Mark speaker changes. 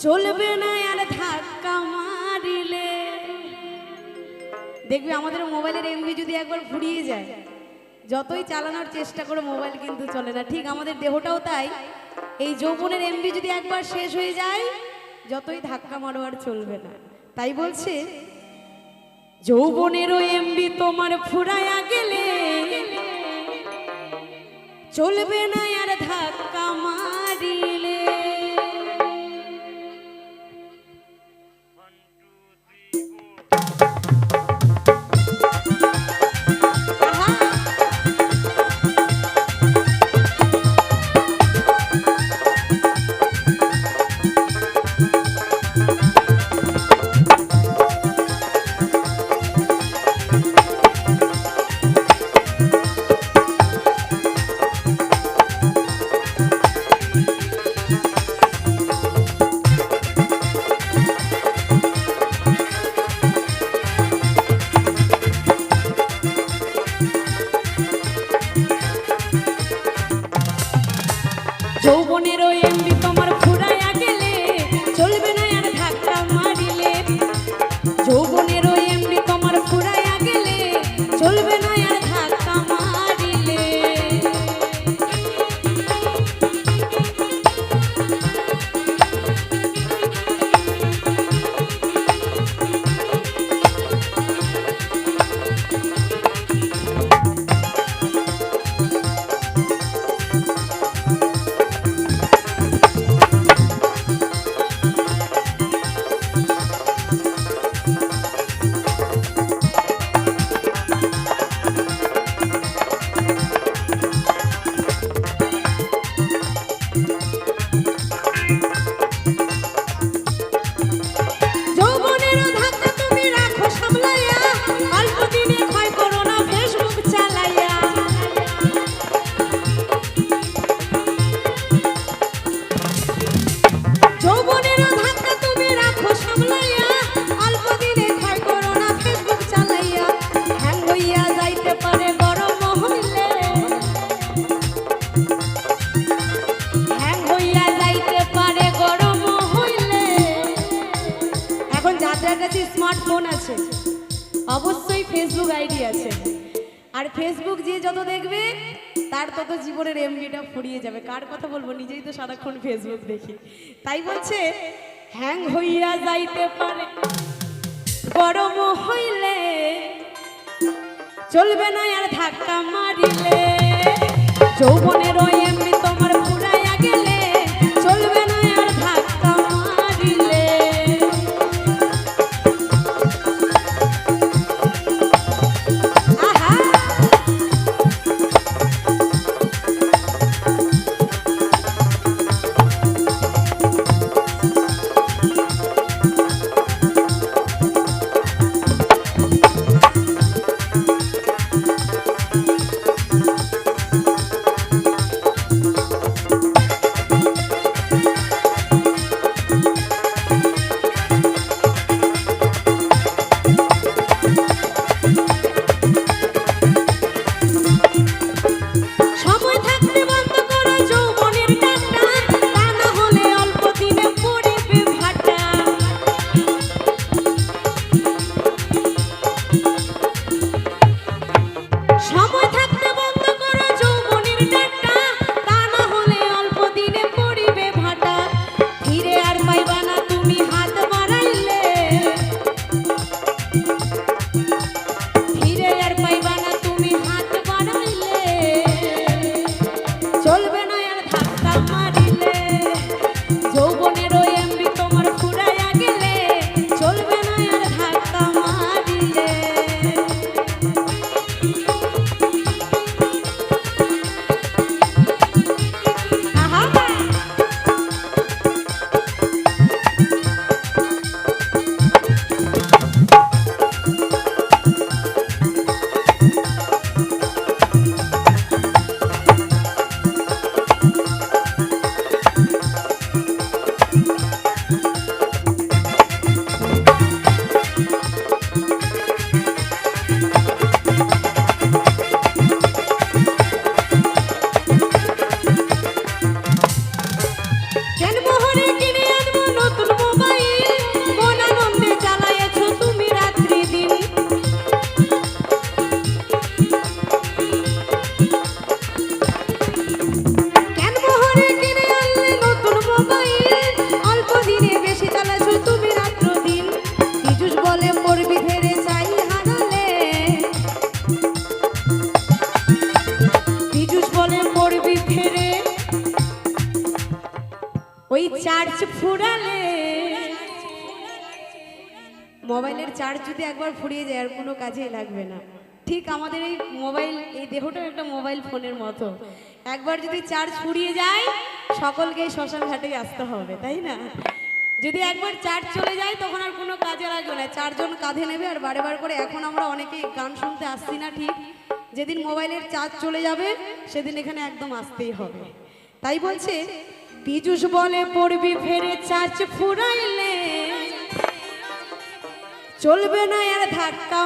Speaker 1: চলবে না আর ধাক্কা মারিলে। দেখবি আমাদের মোবাইলের এমবি যদি একবার ফুরিয়ে যায়, যতই চালানোর চেষ্টা করে মোবাইল কিন্তু চলে না। ঠিক আমাদের দেহটাও তাই, এই যৌবনের এমবি যদি একবার শেষ হয়ে যায়, যতই ধাক্কা মারো আর চলবে না। তাই বলছে যৌবনেরও এমবি তোমার ফুরায়া গেলে চলবে না আর ধাক্কা মারিলে। যৌবনেরও এমবি তোমার ফুরায়া গেলে চলবে না আর ধাক্কা মারিলে। যৌবনেরও এমবি তোমার ফুরায়া গেলে চলবে না আর ধাক্কা মারিলে। স্মার্টফোন আছে, অবশ্যই ফেসবুক আইডি আছে, আর ফেসবুক যে যত দেখবে তার তত জীবনের এমবিটা ফুরিয়ে যাবে। কার কথা বলবো, নিজেই তো সারাক্ষণ ফেসবুক দেখি। তাই বলছে হ্যাং হইয়া যাইতে পারে গরম হইলে চলবে না আর ধাক্কা মারিলে। যৌবনের এমবি তোমার ফুরাইয়া গেলে চলবে না আর ধাক্কা মারিলে। চার্জ ফুরালে, মোবাইলের চার্জ যদি একবার ফুরিয়ে যায় আর কোনো কাজেই লাগবে না। ঠিক আমাদের এই মোবাইল, এই দেহটাও একটা মোবাইল ফোনের মতো। একবার যদি চার্জ ফুরিয়ে যায় সকলকে শ্মশান ঘাটেই আসতে হবে, তাই না? যদি একবার চার্জ চলে যায় তখন আর কোনো কাজে লাগবে না, চারজন কাঁধে নেবে আর বারে বার করে। এখন আমরা অনেকেই গান শুনতে আসছি না, ঠিক যেদিন মোবাইলের চার্জ চলে যাবে সেদিন এখানে একদম আসতেই হবে। তাই বলছে পীযুষ বলে পড়বি ফেরে চার্জ ফুরাইলে, চলবে না আর ধাক্কা